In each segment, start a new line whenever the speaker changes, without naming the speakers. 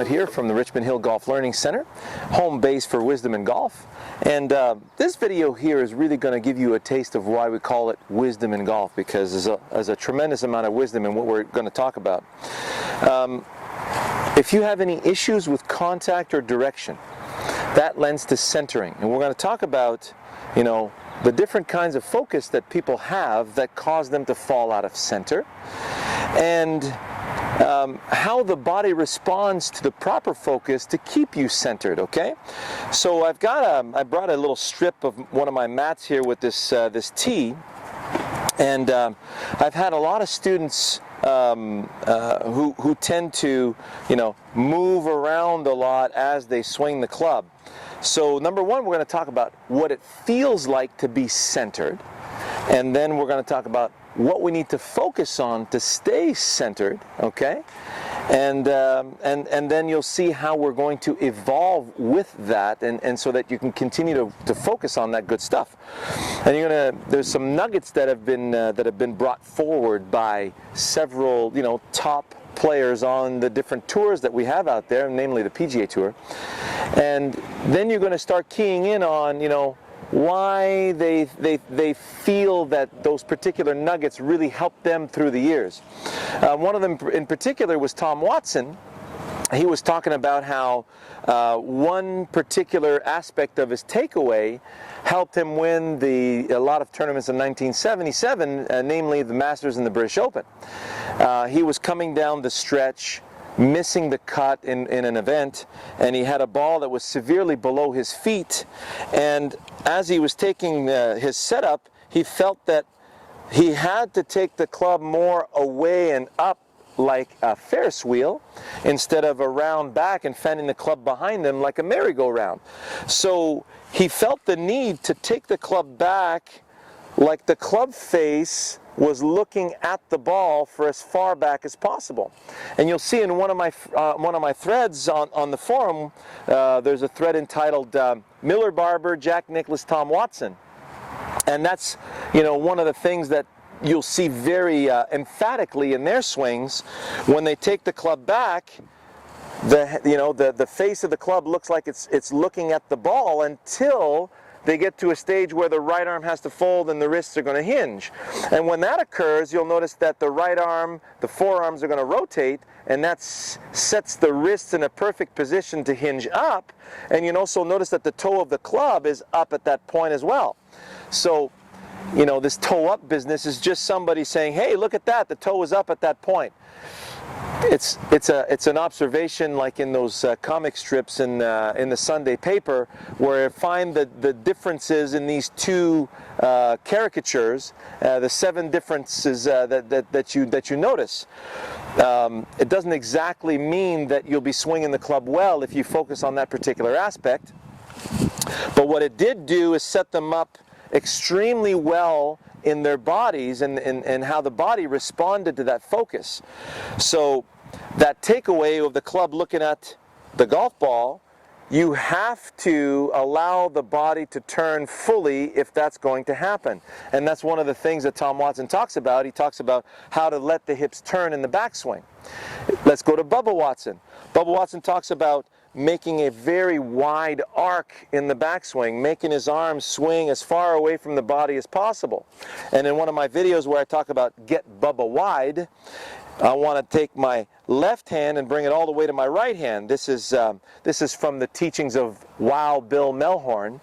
Here from the Richmond Hill Golf Learning Center, home base for wisdom in golf. And this video here is really going to give you a taste of why we call it wisdom in golf, because there's a tremendous amount of wisdom in what we're going to talk about. If you have any issues with contact or direction, that lends to centering. And we're going to talk about, the different kinds of focus that people have that cause them to fall out of center, and how the body responds to the proper focus to keep you centered. Okay, so I brought a little strip of one of my mats here with this tee, and I've had a lot of students who tend to move around a lot as they swing the club. So number one, we're going to talk about what it feels like to be centered, and then we're going to talk about what we need to focus on to stay centered, okay? And then you'll see how we're going to evolve with that, and so that you can continue to focus on that good stuff. And there's some nuggets that have been brought forward by several top players on the different tours that we have out there, namely the PGA Tour. And then you're going to start keying in on why they feel that those particular nuggets really helped them through the years. One of them in particular was Tom Watson. He was talking about how one particular aspect of his takeaway helped him win a lot of tournaments in 1977, namely the Masters and the British Open. He was coming down the stretch, missing the cut in an event, and he had a ball that was severely below his feet, and as he was taking his setup, he felt that he had to take the club more away and up like a Ferris wheel instead of around back and fending the club behind him like a merry-go-round. So he felt the need to take the club back like the club face was looking at the ball for as far back as possible. And you'll see in one of my threads on the forum, there's a thread entitled Miller Barber, Jack Nicklaus, Tom Watson. And that's one of the things that you'll see very emphatically in their swings. When they take the club back, the face of the club looks like it's looking at the ball until they get to a stage where the right arm has to fold and the wrists are going to hinge. And when that occurs, you'll notice that the right arm, the forearms are going to rotate, and that sets the wrists in a perfect position to hinge up. And you also notice that the toe of the club is up at that point as well. So, this toe up business is just somebody saying, hey, look at that, the toe is up at that point. It's an observation like in those comic strips in the Sunday paper, where I find the differences in these two caricatures, the 7 differences that you notice. It doesn't exactly mean that you'll be swinging the club well if you focus on that particular aspect, but what it did do is set them up extremely well in their bodies and how the body responded to that focus. So that takeaway of the club looking at the golf ball, you have to allow the body to turn fully if that's going to happen. And that's one of the things that Tom Watson talks about. He talks about how to let the hips turn in the backswing. Let's go to Bubba Watson. Bubba Watson talks about making a very wide arc in the backswing, making his arms swing as far away from the body as possible. And in one of my videos where I talk about get Bubba wide, I want to take my left hand and bring it all the way to my right hand. This is from the teachings of Wild Bill Melhorn,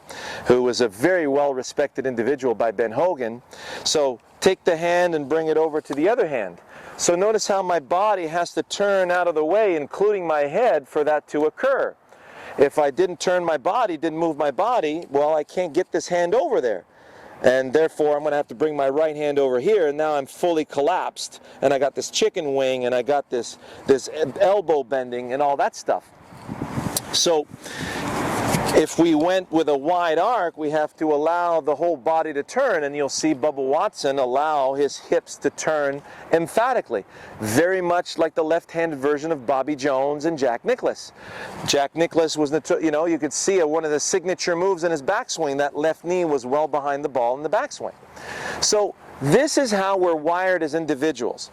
who was a very well-respected individual by Ben Hogan. So take the hand and bring it over to the other hand. So notice how my body has to turn out of the way, including my head, for that to occur. If I didn't turn my body, didn't move my body, well, I can't get this hand over there. And therefore, I'm going to have to bring my right hand over here, and now I'm fully collapsed. And I got this chicken wing, and I got this elbow bending, and all that stuff. So if we went with a wide arc, we have to allow the whole body to turn, and you'll see Bubba Watson allow his hips to turn emphatically. Very much like the left-handed version of Bobby Jones and Jack Nicklaus. Jack Nicklaus was, you could see one of the signature moves in his backswing. That left knee was well behind the ball in the backswing. So this is how we're wired as individuals.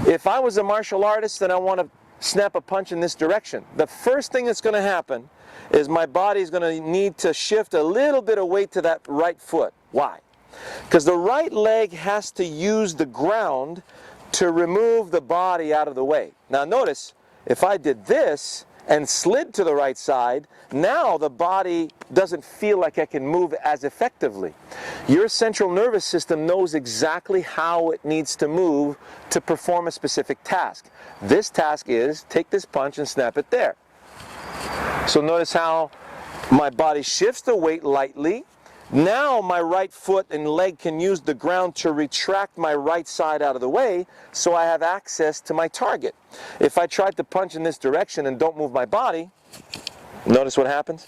If I was a martial artist and I want to snap a punch in this direction, the first thing that's going to happen is my body's going to need to shift a little bit of weight to that right foot. Why? Because the right leg has to use the ground to remove the body out of the way. Now notice, if I did this and slid to the right side, now the body doesn't feel like I can move as effectively. Your central nervous system knows exactly how it needs to move to perform a specific task. This task is take this punch and snap it there. So notice how my body shifts the weight lightly. Now my right foot and leg can use the ground to retract my right side out of the way, so I have access to my target. If I tried to punch in this direction and don't move my body, notice what happens?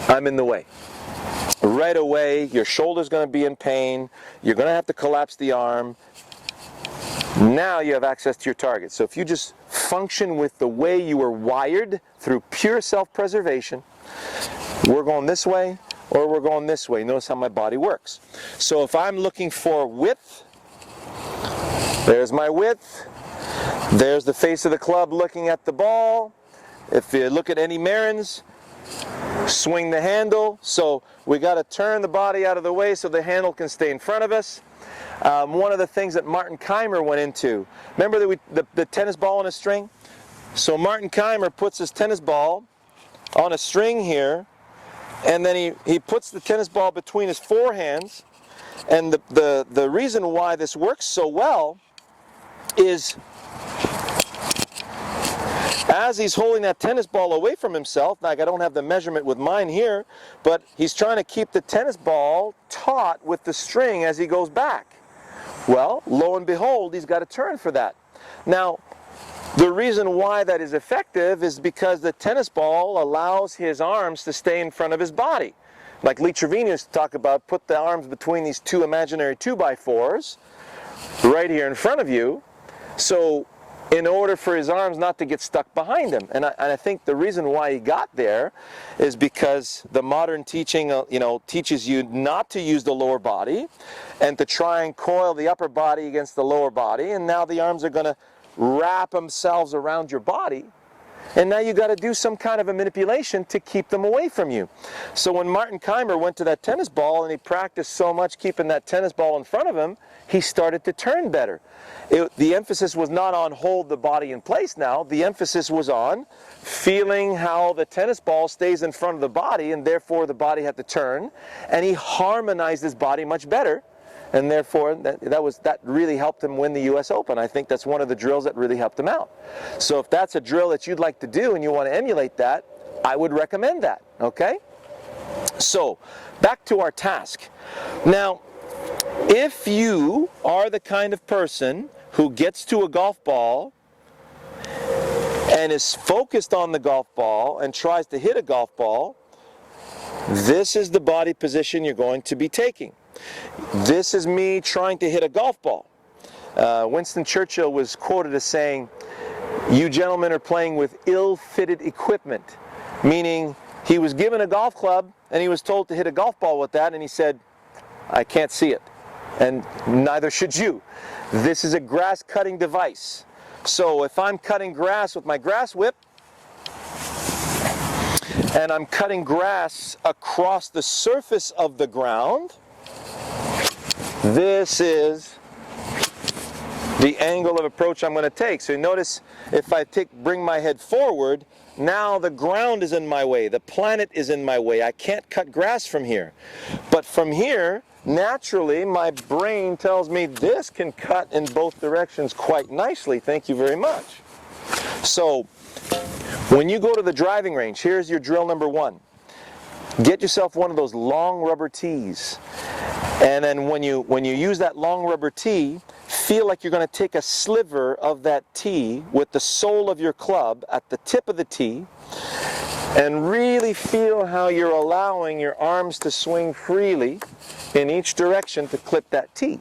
I'm in the way. Right away, your shoulder's going to be in pain. You're going to have to collapse the arm. Now you have access to your target. So if you just function with the way you were wired through pure self-preservation, we're going this way or we're going this way. Notice how my body works. So if I'm looking for width, there's my width. There's the face of the club looking at the ball. If you look at Eddie Marin's, swing the handle. So we got to turn the body out of the way so the handle can stay in front of us. One of the things that Martin Keimer went into, remember the tennis ball on a string? So Martin Keimer puts his tennis ball on a string here, and then he puts the tennis ball between his forehands. And the reason why this works so well is as he's holding that tennis ball away from himself, like I don't have the measurement with mine here, but he's trying to keep the tennis ball taut with the string as he goes back. Well, lo and behold, he's got to turn for that. Now, the reason why that is effective is because the tennis ball allows his arms to stay in front of his body. Like Lee Trevino used to talk about, put the arms between these two imaginary 2x4s right here in front of you, so in order for his arms not to get stuck behind him. And I think the reason why he got there is because the modern teaching, teaches you not to use the lower body and to try and coil the upper body against the lower body, and now the arms are going to wrap themselves around your body, and now you got to do some kind of a manipulation to keep them away from you. So when Martin Keimer went to that tennis ball and he practiced so much keeping that tennis ball in front of him, he started to turn better. The emphasis was not on hold the body in place now. The emphasis was on feeling how the tennis ball stays in front of the body, and therefore the body had to turn, and he harmonized his body much better. And therefore, that really helped him win the U.S. Open. I think that's one of the drills that really helped him out. So if that's a drill that you'd like to do and you want to emulate that, I would recommend that, okay? So, back to our task. Now, if you are the kind of person who gets to a golf ball and is focused on the golf ball and tries to hit a golf ball, this is the body position you're going to be taking. This is me trying to hit a golf ball. Winston Churchill was quoted as saying, "You gentlemen are playing with ill-fitted equipment," meaning he was given a golf club and he was told to hit a golf ball with that, and he said, "I can't see it," and neither should you. This is a grass cutting device. So if I'm cutting grass with my grass whip, and I'm cutting grass across the surface of the ground, this is the angle of approach I'm going to take. So you notice if I bring my head forward, now the ground is in my way, the planet is in my way. I can't cut grass from here. But from here, naturally, my brain tells me this can cut in both directions quite nicely. Thank you very much. So when you go to the driving range, here's your drill number one. Get yourself one of those long rubber tees. And then when you use that long rubber tee, feel like you're going to take a sliver of that tee with the sole of your club at the tip of the tee, And really feel how you're allowing your arms to swing freely in each direction to clip that tee.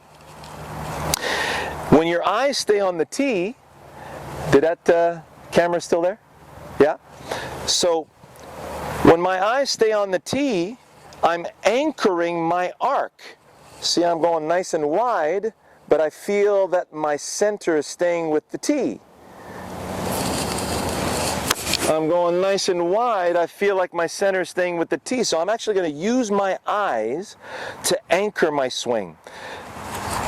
When your eyes stay on the tee, did that camera still there? Yeah? So when my eyes stay on the tee, I'm anchoring my arc. See, I'm going nice and wide, but I feel that my center is staying with the tee. I'm going nice and wide, I feel like my center is staying with the tee. So I'm actually going to use my eyes to anchor my swing.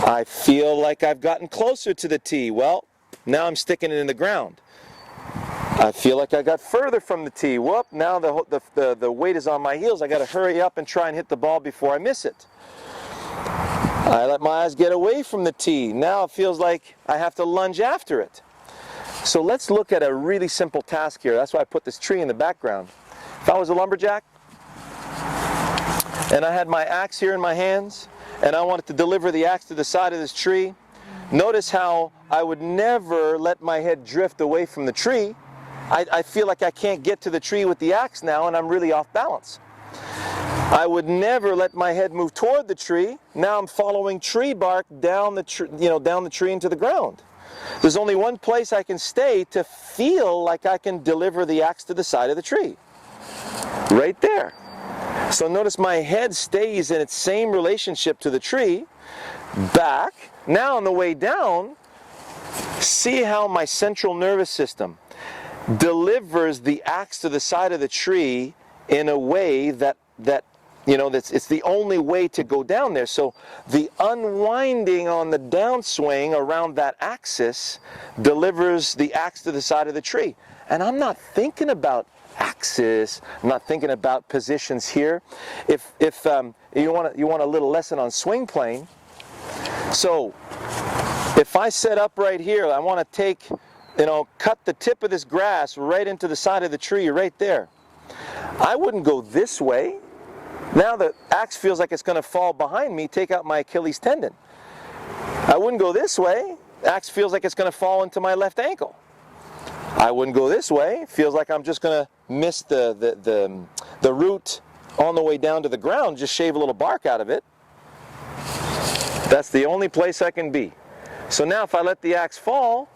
I feel like I've gotten closer to the tee. Well, now I'm sticking it in the ground. I feel like I got further from the tee. Whoop, now the weight is on my heels. I got to hurry up and try and hit the ball before I miss it. I let my eyes get away from the tee. Now it feels like I have to lunge after it. So let's look at a really simple task here. That's why I put this tree in the background. If I was a lumberjack and I had my axe here in my hands and I wanted to deliver the axe to the side of this tree, notice how I would never let my head drift away from the tree. I feel like I can't get to the tree with the axe now and I'm really off balance. I would never let my head move toward the tree. Now I'm following tree bark down the tree into the ground. There's only one place I can stay to feel like I can deliver the axe to the side of the tree. Right there. So notice my head stays in its same relationship to the tree. Back. Now on the way down, see how my central nervous system delivers the axe to the side of the tree in a way that it's the only way to go down there. So the unwinding on the downswing around that axis delivers the axe to the side of the tree. And I'm not thinking about axis, I'm not thinking about positions here. If you want a little lesson on swing plane, so if I set up right here, I want to take, cut the tip of this grass right into the side of the tree right there. I wouldn't go this way. Now the axe feels like it's going to fall behind me, take out my Achilles tendon. I wouldn't go this way. Axe feels like it's going to fall into my left ankle. I wouldn't go this way. Feels like I'm just going to miss the root on the way down to the ground, just shave a little bark out of it. That's the only place I can be. So now if I let the axe fall,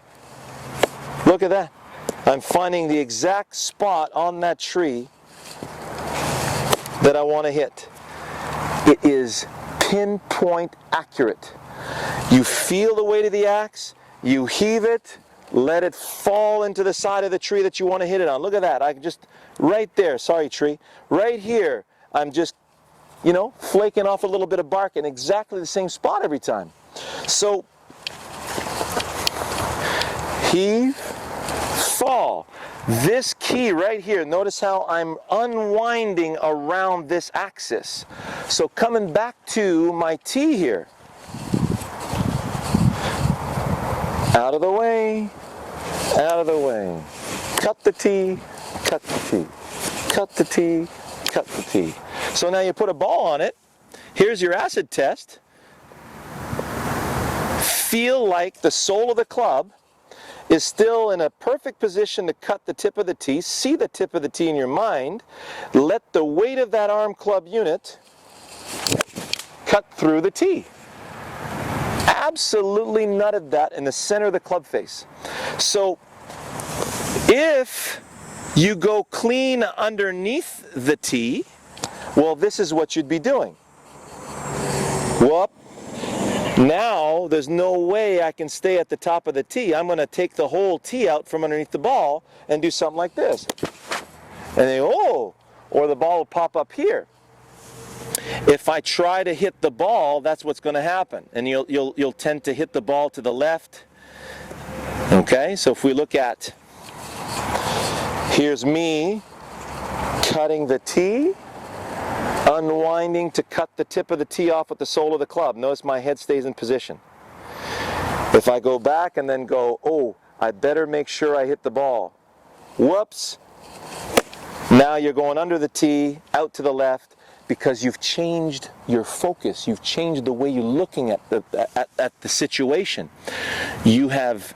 look at that. I'm finding the exact spot on that tree that I want to hit. It is pinpoint accurate. You feel the weight of the axe, you heave it, let it fall into the side of the tree that you want to hit it on. Look at that. I can just, right there, sorry tree, right here, I'm just, flaking off a little bit of bark in exactly the same spot every time. So, heave, fall. This key right here, notice how I'm unwinding around this axis. So coming back to my tee here. Out of the way, out of the way. Cut the tee, cut the tee. Cut the tee, cut the tee. So now you put a ball on it. Here's your acid test. Feel like the sole of the club is still in a perfect position to cut the tip of the tee. See the tip of the tee in your mind. Let the weight of that arm club unit cut through the tee. Absolutely nutted that in the center of the club face. So if you go clean underneath the tee, well, this is what you'd be doing. Whoop. Now, there's no way I can stay at the top of the tee. I'm going to take the whole tee out from underneath the ball and do something like this. And then, or the ball will pop up here. If I try to hit the ball, that's what's going to happen. And you'll tend to hit the ball to the left. Okay, so if we look at, here's me cutting the tee, unwinding to cut the tip of the tee off with the sole of the club. Notice my head stays in position. If I go back and then go, I better make sure I hit the ball. Whoops. Now you're going under the tee, out to the left, because you've changed your focus. You've changed the way you're looking at the situation. You have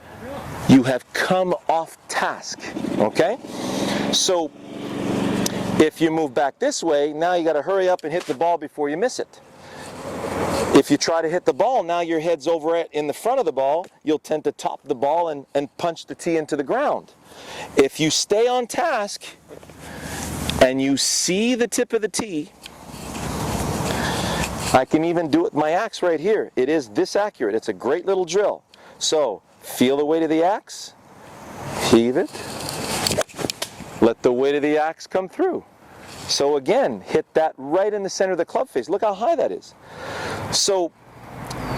come off task. Okay? So If you move back this way, now you got to hurry up and hit the ball before you miss it. If you try to hit the ball, now your head's over in the front of the ball, you'll tend to top the ball and punch the tee into the ground. If you stay on task and you see the tip of the tee, I can even do it with my axe right here. It is this accurate. It's a great little drill. So, feel the weight of the axe, heave it, let the weight of the axe come through. So again, hit that right in the center of the club face. Look how high that is. So,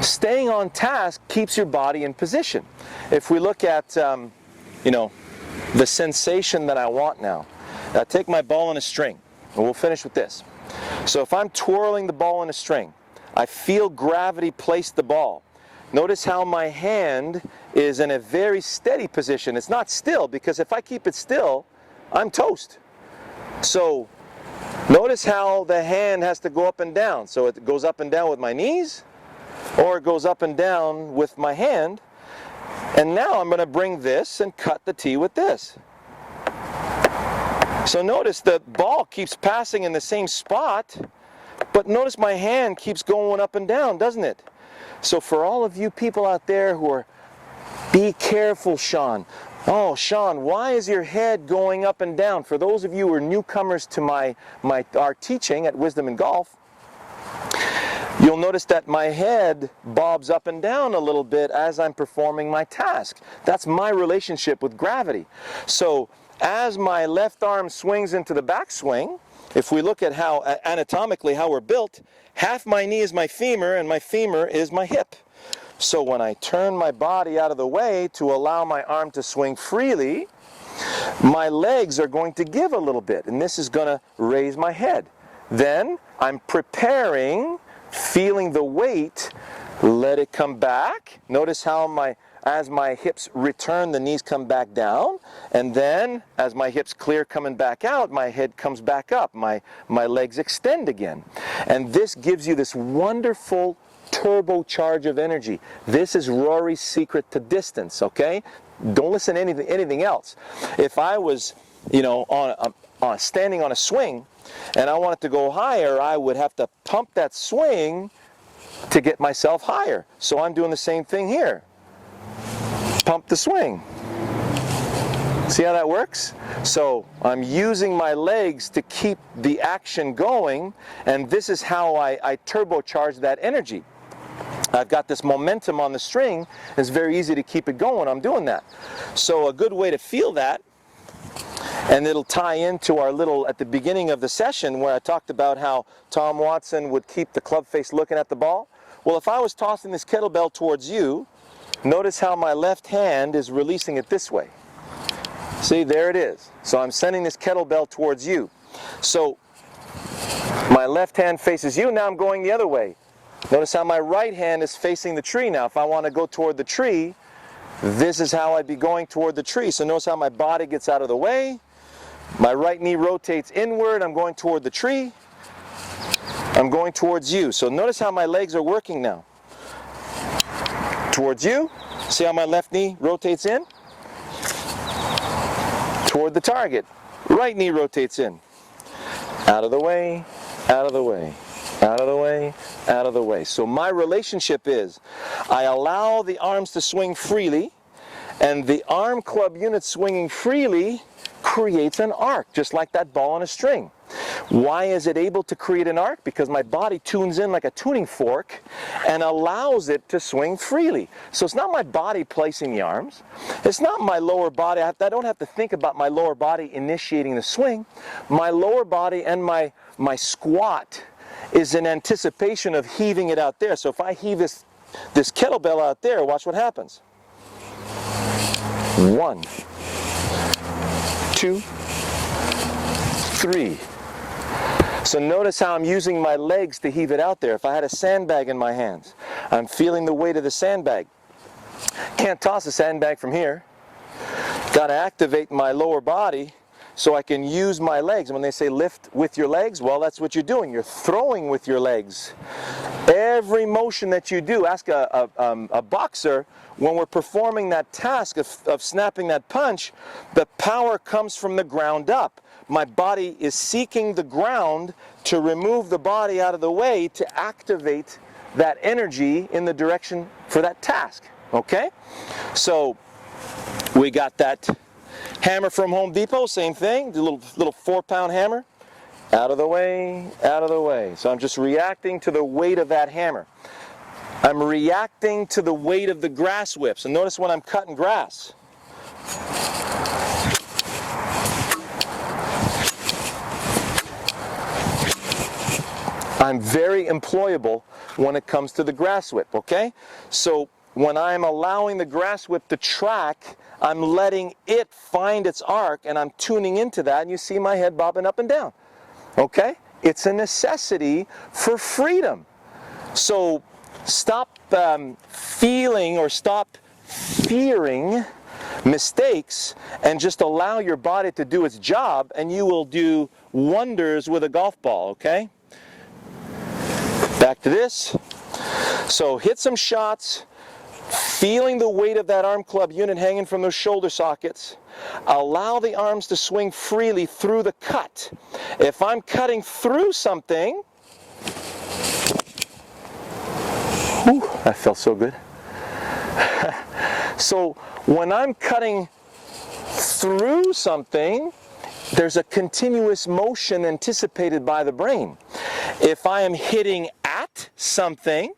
staying on task keeps your body in position. If we look at, the sensation that I want now, I take my ball on a string, and we'll finish with this. So if I'm twirling the ball in a string, I feel gravity place the ball. Notice how my hand is in a very steady position. It's not still, because if I keep it still, I'm toast. So notice how the hand has to go up and down. So it goes up and down with my knees, or it goes up and down with my hand. And now I'm going to bring this and cut the tee with this. So notice the ball keeps passing in the same spot, but notice my hand keeps going up and down, doesn't it? So for all of you people out there who are, be careful, Sean. Oh, Sean, why is your head going up and down? For those of you who are newcomers to our teaching at Wisdom in Golf, you'll notice that my head bobs up and down a little bit as I'm performing my task. That's my relationship with gravity. So as my left arm swings into the backswing, if we look at how anatomically how we're built, half my knee is my femur and my femur is my hip. So when I turn my body out of the way to allow my arm to swing freely, my legs are going to give a little bit, and this is going to raise my head. Then I'm preparing, feeling the weight, let it come back. Notice how as my hips return, the knees come back down, and then as my hips clear coming back out, my head comes back up, my legs extend again. And this gives you this wonderful turbocharge of energy. This is Rory's secret to distance, okay? Don't listen to anything else. If I was, standing on a swing and I wanted to go higher, I would have to pump that swing to get myself higher. So I'm doing the same thing here. Pump the swing. See how that works? So I'm using my legs to keep the action going, and this is how I turbocharge that energy. I've got this momentum on the string. It's very easy to keep it going. I'm doing that. So a good way to feel that, and it'll tie into our little, at the beginning of the session where I talked about how Tom Watson would keep the club face looking at the ball. Well, if I was tossing this kettlebell towards you, notice how my left hand is releasing it this way. See, there it is. So I'm sending this kettlebell towards you. So my left hand faces you, now I'm going the other way. Notice how my right hand is facing the tree now. If I want to go toward the tree, this is how I'd be going toward the tree. So notice how my body gets out of the way. My right knee rotates inward. I'm going toward the tree. I'm going towards you. So notice how my legs are working now. Towards you. See how my left knee rotates in? Toward the target. Right knee rotates in. Out of the way, out of the way, out of the way, out of the way. So my relationship is, I allow the arms to swing freely, and the arm club unit swinging freely creates an arc, just like that ball on a string. Why is it able to create an arc? Because my body tunes in like a tuning fork and allows it to swing freely. So it's not my body placing the arms. It's not my lower body. I don't have to think about my lower body initiating the swing. My lower body and my squat is in anticipation of heaving it out there. So if I heave this kettlebell out there, watch what happens. 1, 2, 3. So notice how I'm using my legs to heave it out there. If I had a sandbag in my hands, I'm feeling the weight of the sandbag. Can't toss a sandbag from here. Got to activate my lower body so I can use my legs. And when they say lift with your legs, well, that's what you're doing. You're throwing with your legs Every motion that you do, ask a boxer, when we're performing that task of snapping that punch, the power comes from the ground up. My body is seeking the ground to remove the body out of the way to activate that energy in the direction for that task, okay? So we got that hammer from Home Depot, same thing, the little 4-pound hammer. Out of the way, out of the way. So I'm just reacting to the weight of that hammer. I'm reacting to the weight of the grass whip. So notice when I'm cutting grass. I'm very employable when it comes to the grass whip, okay? So when I'm allowing the grass whip to track, I'm letting it find its arc and I'm tuning into that, and you see my head bobbing up and down. Okay? It's a necessity for freedom. So stop feeling or stop fearing mistakes and just allow your body to do its job, and you will do wonders with a golf ball, okay? Back to this. So hit some shots, feeling the weight of that arm club unit hanging from those shoulder sockets. Allow the arms to swing freely through the cut. If I'm cutting through something, whew, that felt so good. So when I'm cutting through something, there's a continuous motion anticipated by the brain. If I am hitting at something,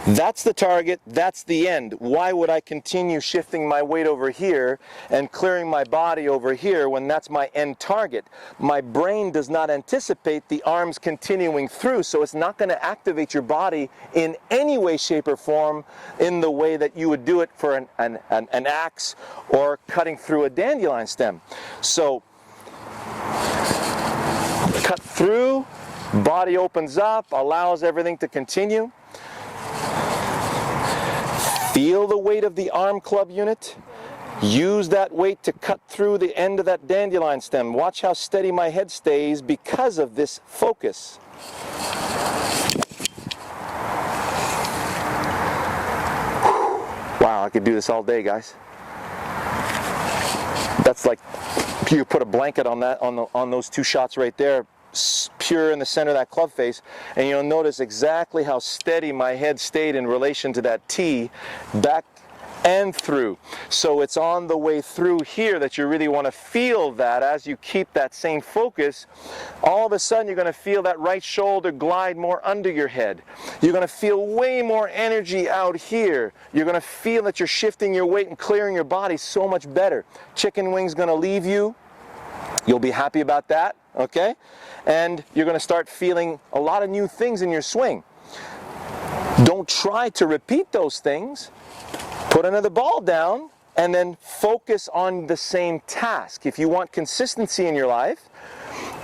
that's the target, that's the end. Why would I continue shifting my weight over here and clearing my body over here when that's my end target? My brain does not anticipate the arms continuing through, so it's not going to activate your body in any way, shape, or form in the way that you would do it for an axe or cutting through a dandelion stem. So, cut through, body opens up, allows everything to continue. Feel the weight of the arm club unit. Use that weight to cut through the end of that dandelion stem. Watch how steady my head stays because of this focus. Wow, I could do this all day, guys. That's like you put a blanket on that on those two shots right there, pure in the center of that club face, and you'll notice exactly how steady my head stayed in relation to that tee, back and through. So it's on the way through here that you really want to feel that as you keep that same focus. All of a sudden you're going to feel that right shoulder glide more under your head. You're going to feel way more energy out here. You're going to feel that you're shifting your weight and clearing your body so much better. Chicken wing's going to leave you. You'll be happy about that, okay? And you're going to start feeling a lot of new things in your swing. Don't try to repeat those things. Put another ball down and then focus on the same task. If you want consistency in your life,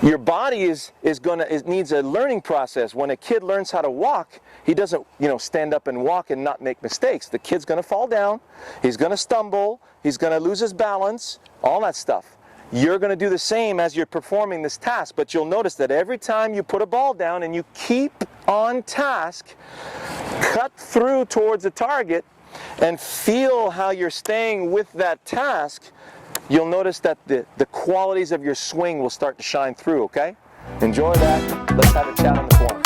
your body needs a learning process. When a kid learns how to walk, he doesn't, stand up and walk and not make mistakes. The kid's going to fall down, he's going to stumble, he's going to lose his balance, all that stuff. You're going to do the same as you're performing this task, but you'll notice that every time you put a ball down and you keep on task, cut through towards the target, and feel how you're staying with that task, you'll notice that the qualities of your swing will start to shine through, okay? Enjoy that. Let's have a chat on the forum.